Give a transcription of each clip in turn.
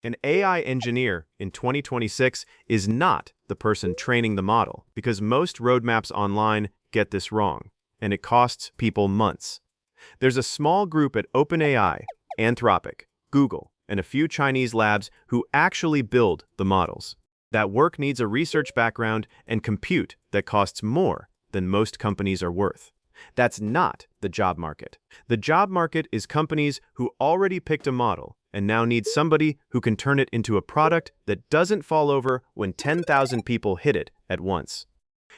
An AI engineer in 2026 is not the person training the model, because most roadmaps online get this wrong, and it costs people months. There's a small group at OpenAI, Anthropic, Google, and a few Chinese labs who actually build the models. That work needs a research background and compute that costs more than most companies are worth. That's not the job market. The job market is companies who already picked a model and now need somebody who can turn it into a product that doesn't fall over when 10,000 people hit it at once.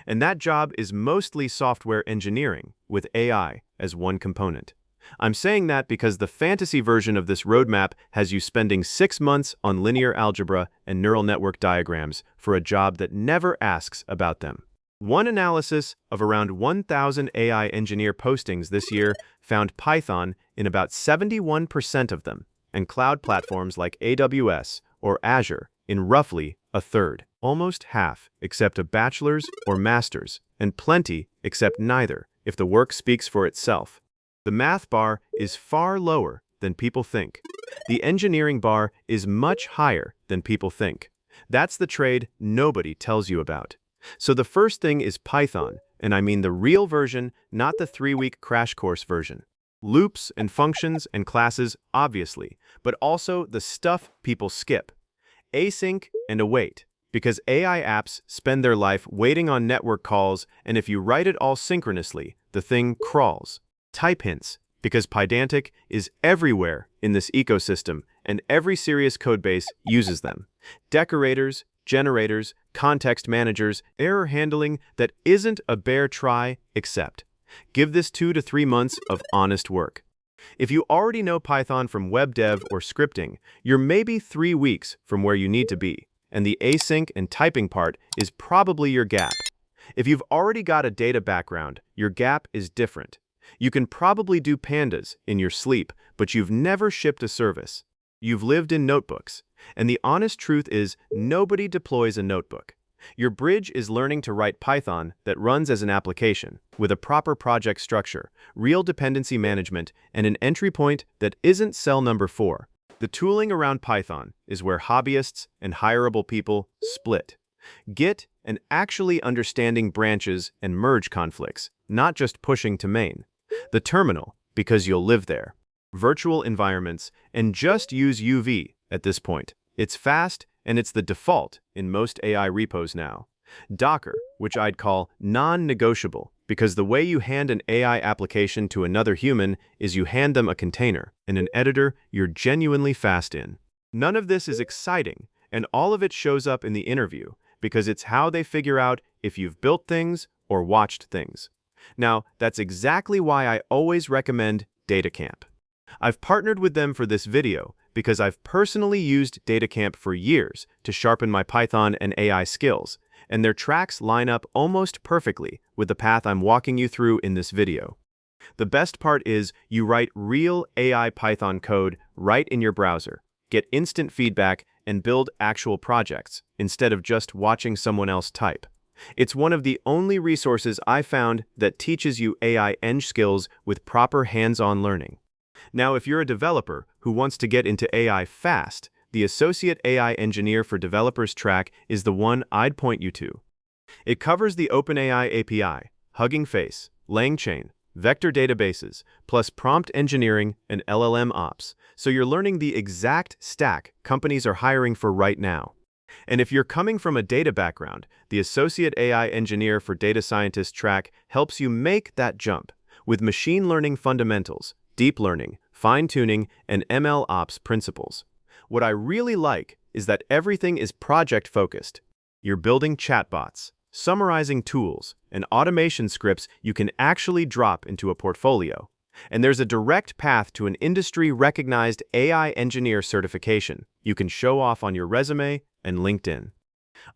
And that job is mostly software engineering, with AI as one component. I'm saying that because the fantasy version of this roadmap has you spending 6 months on linear algebra and neural network diagrams for a job that never asks about them. One analysis of around 1,000 AI engineer postings this year found Python in about 71% of them, and cloud platforms like AWS or Azure in roughly a third. Almost half accept a bachelor's or master's, and plenty accept neither if the work speaks for itself. The math bar is far lower than people think. The engineering bar is much higher than people think. That's the trade nobody tells you about. So the first thing is Python, and I mean the real version, not the 3-week crash course version. Loops and functions and classes, obviously, but also the stuff people skip. Async and await, because AI apps spend their life waiting on network calls, and if you write it all synchronously, the thing crawls. Type hints, because Pydantic is everywhere in this ecosystem, and every serious codebase uses them. Decorators, generators, context managers, error handling that isn't a bare try except. Give this 2 to 3 months of honest work. If you already know Python from web dev or scripting, you're maybe 3 weeks from where you need to be, and the async and typing part is probably your gap. If you've already got a data background, your gap is different. You can probably do pandas in your sleep, but you've never shipped a service. You've lived in notebooks, and the honest truth is nobody deploys a notebook. Your bridge is learning to write Python that runs as an application, with a proper project structure, real dependency management, and an entry point that isn't cell number 4. The tooling around Python is where hobbyists and hireable people split. Git and actually understanding branches and merge conflicts, not just pushing to main. The terminal, because you'll live there. Virtual environments, and just use UV at this point. It's fast, and it's the default in most AI repos now. Docker, which I'd call non-negotiable, because the way you hand an AI application to another human is you hand them a container, and an editor you're genuinely fast in. None of this is exciting, and all of it shows up in the interview, because it's how they figure out if you've built things or watched things. Now, that's exactly why I always recommend DataCamp. I've partnered with them for this video because I've personally used DataCamp for years to sharpen my Python and AI skills, and their tracks line up almost perfectly with the path I'm walking you through in this video. The best part is you write real AI Python code right in your browser, get instant feedback, and build actual projects instead of just watching someone else type. It's one of the only resources I found that teaches you AI eng skills with proper hands-on learning. Now, if you're a developer who wants to get into AI fast, the Associate AI Engineer for Developers track is the one I'd point you to. It covers the OpenAI API, Hugging Face, LangChain, vector databases, plus prompt engineering and LLM ops, so you're learning the exact stack companies are hiring for right now. And if you're coming from a data background, the Associate AI Engineer for Data Scientist track helps you make that jump with machine learning fundamentals, deep learning, fine-tuning, and ML ops principles. What I really like is that everything is project-focused. You're building chatbots, summarizing tools, and automation scripts you can actually drop into a portfolio. And there's a direct path to an industry-recognized AI engineer certification you can show off on your resume and LinkedIn.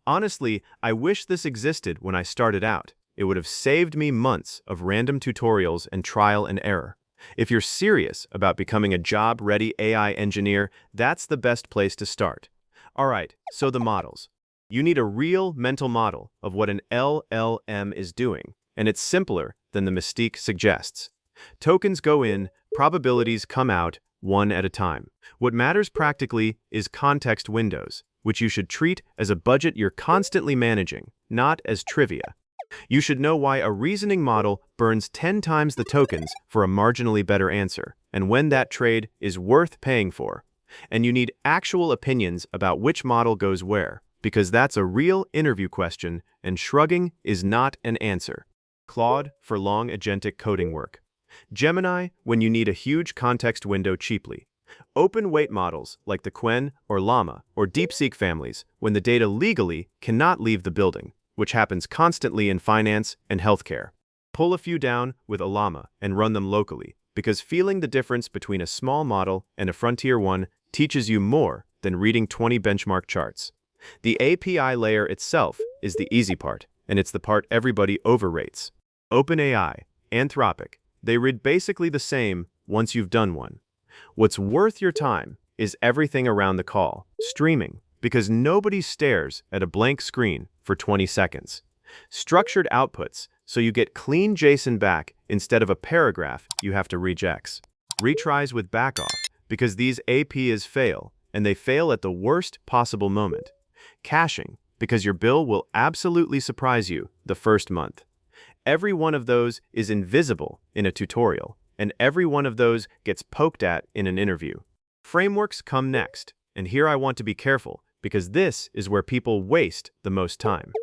Honestly, I wish this existed when I started out. It would have saved me months of random tutorials and trial and error. If you're serious about becoming a job-ready AI engineer, that's the best place to start. All right, so the models. You need a real mental model of what an LLM is doing, and it's simpler than the mystique suggests. Tokens go in, probabilities come out, one at a time. What matters practically is context windows, which you should treat as a budget you're constantly managing, not as trivia. You should know why a reasoning model burns 10 times the tokens for a marginally better answer, and when that trade is worth paying for. And you need actual opinions about which model goes where, because that's a real interview question, and shrugging is not an answer. Claude for long agentic coding work. Gemini when you need a huge context window cheaply. Open-weight models like the Qwen or Llama or DeepSeek families when the data legally cannot leave the building, which happens constantly in finance and healthcare. Pull a few down with a Llama and run them locally, because feeling the difference between a small model and a frontier one teaches you more than reading 20 benchmark charts. The API layer itself is the easy part, and it's the part everybody overrates. OpenAI, Anthropic, they read basically the same once you've done one. What's worth your time is everything around the call, streaming, because nobody stares at a blank screen for 20 seconds. Structured outputs, so you get clean JSON back instead of a paragraph you have to regex. Retries with backoff, because these APIs fail, and they fail at the worst possible moment. Caching, because your bill will absolutely surprise you the first month. Every one of those is invisible in a tutorial, and every one of those gets poked at in an interview. Frameworks come next, and here I want to be careful, because this is where people waste the most time.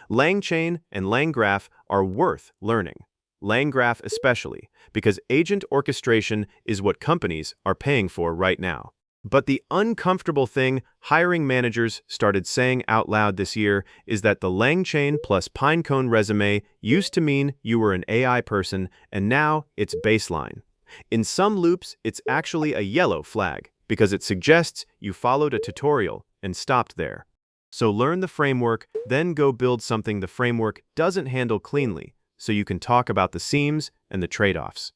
LangChain and LangGraph are worth learning. LangGraph especially, because agent orchestration is what companies are paying for right now. But the uncomfortable thing hiring managers started saying out loud this year is that the LangChain plus Pinecone resume used to mean you were an AI person, and now it's baseline. In some loops, it's actually a yellow flag, because it suggests you followed a tutorial and stopped there. So learn the framework, then go build something the framework doesn't handle cleanly, so you can talk about the seams and the trade-offs.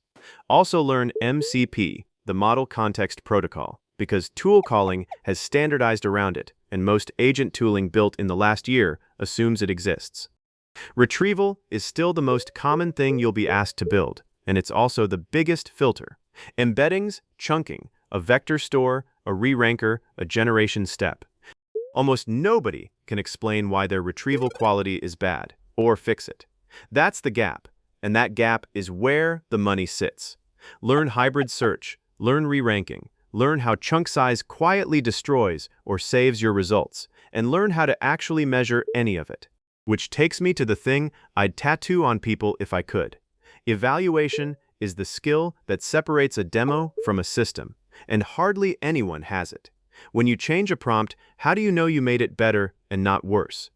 Also learn MCP, the Model Context Protocol, because tool calling has standardized around it, and most agent tooling built in the last year assumes it exists. Retrieval is still the most common thing you'll be asked to build, and it's also the biggest filter. Embeddings, chunking, a vector store, a re-ranker, a generation step. Almost nobody can explain why their retrieval quality is bad, or fix it. That's the gap, and that gap is where the money sits. Learn hybrid search, learn re-ranking, learn how chunk size quietly destroys or saves your results, and learn how to actually measure any of it. Which takes me to the thing I'd tattoo on people if I could. Evaluation is the skill that separates a demo from a system, and hardly anyone has it. When you change a prompt, how do you know you made it better and not worse?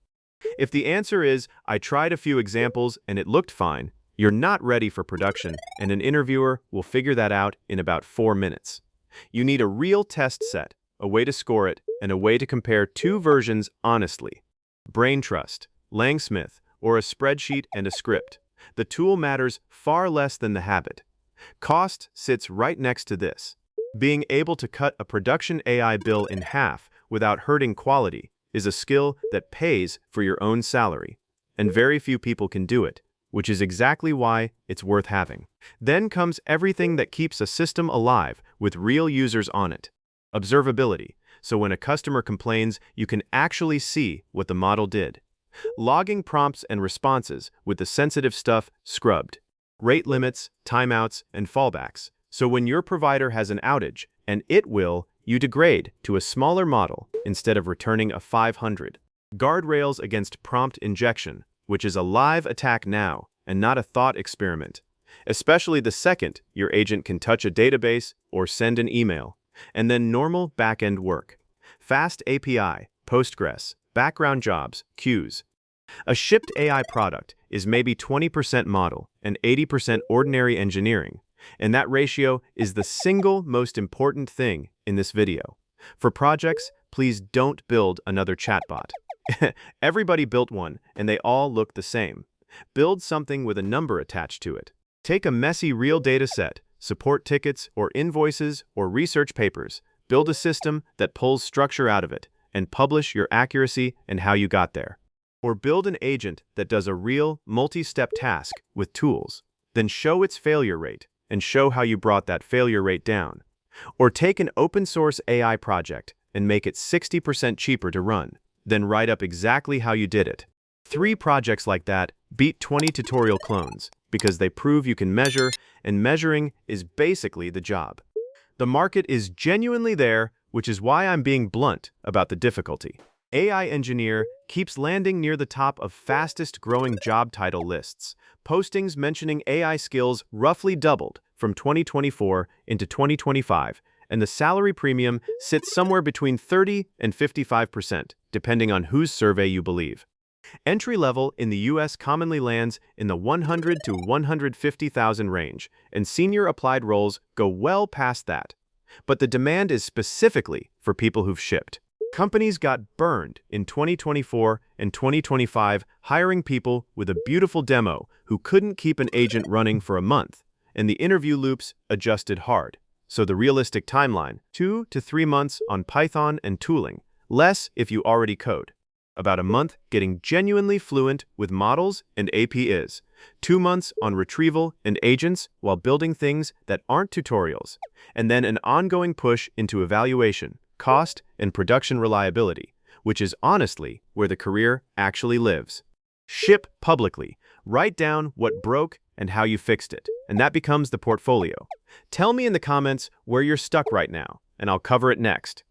If the answer is, I tried a few examples and it looked fine, you're not ready for production, and an interviewer will figure that out in about 4 minutes. You need a real test set, a way to score it, and a way to compare two versions honestly. Brain trust, Langsmith, or a spreadsheet and a script. The tool matters far less than the habit. Cost sits right next to this. Being able to cut a production AI bill in half without hurting quality is a skill that pays for your own salary, and very few people can do it, which is exactly why it's worth having. Then comes everything that keeps a system alive with real users on it. Observability, so when a customer complains, you can actually see what the model did. Logging prompts and responses with the sensitive stuff scrubbed. Rate limits, timeouts, and fallbacks. So when your provider has an outage, and it will, you degrade to a smaller model instead of returning a 500. Guardrails against prompt injection, which is a live attack now and not a thought experiment. Especially the second your agent can touch a database or send an email. And then normal backend work. Fast API, Postgres, background jobs, queues. A shipped AI product is maybe 20% model and 80% ordinary engineering. And that ratio is the single most important thing in this video. For projects, please don't build another chatbot. Everybody built one, and they all look the same. Build something with a number attached to it. Take a messy real data set, support tickets or invoices or research papers. Build a system that pulls structure out of it, and publish your accuracy and how you got there. Or build an agent that does a real multi-step task with tools. Then show its failure rate, and show how you brought that failure rate down. Or take an open-source AI project and make it 60% cheaper to run, then write up exactly how you did it. 3 projects like that beat 20 tutorial clones because they prove you can measure, and measuring is basically the job. The market is genuinely there, which is why I'm being blunt about the difficulty. AI engineer keeps landing near the top of fastest growing job title lists. Postings mentioning AI skills roughly doubled from 2024 into 2025, and the salary premium sits somewhere between 30 and 55%, depending on whose survey you believe. Entry level in the US commonly lands in the 100 to 150,000 range, and senior applied roles go well past that. But the demand is specifically for people who've shipped. Companies got burned in 2024 and 2025 hiring people with a beautiful demo who couldn't keep an agent running for a month, and the interview loops adjusted hard. So the realistic timeline, 2 to 3 months on Python and tooling, less if you already code. About a month getting genuinely fluent with models and APIs. 2 months on retrieval and agents while building things that aren't tutorials. And then an ongoing push into evaluation, cost, and production reliability, which is honestly where the career actually lives. Ship publicly. Write down what broke and how you fixed it, and that becomes the portfolio. Tell me in the comments where you're stuck right now, and I'll cover it next.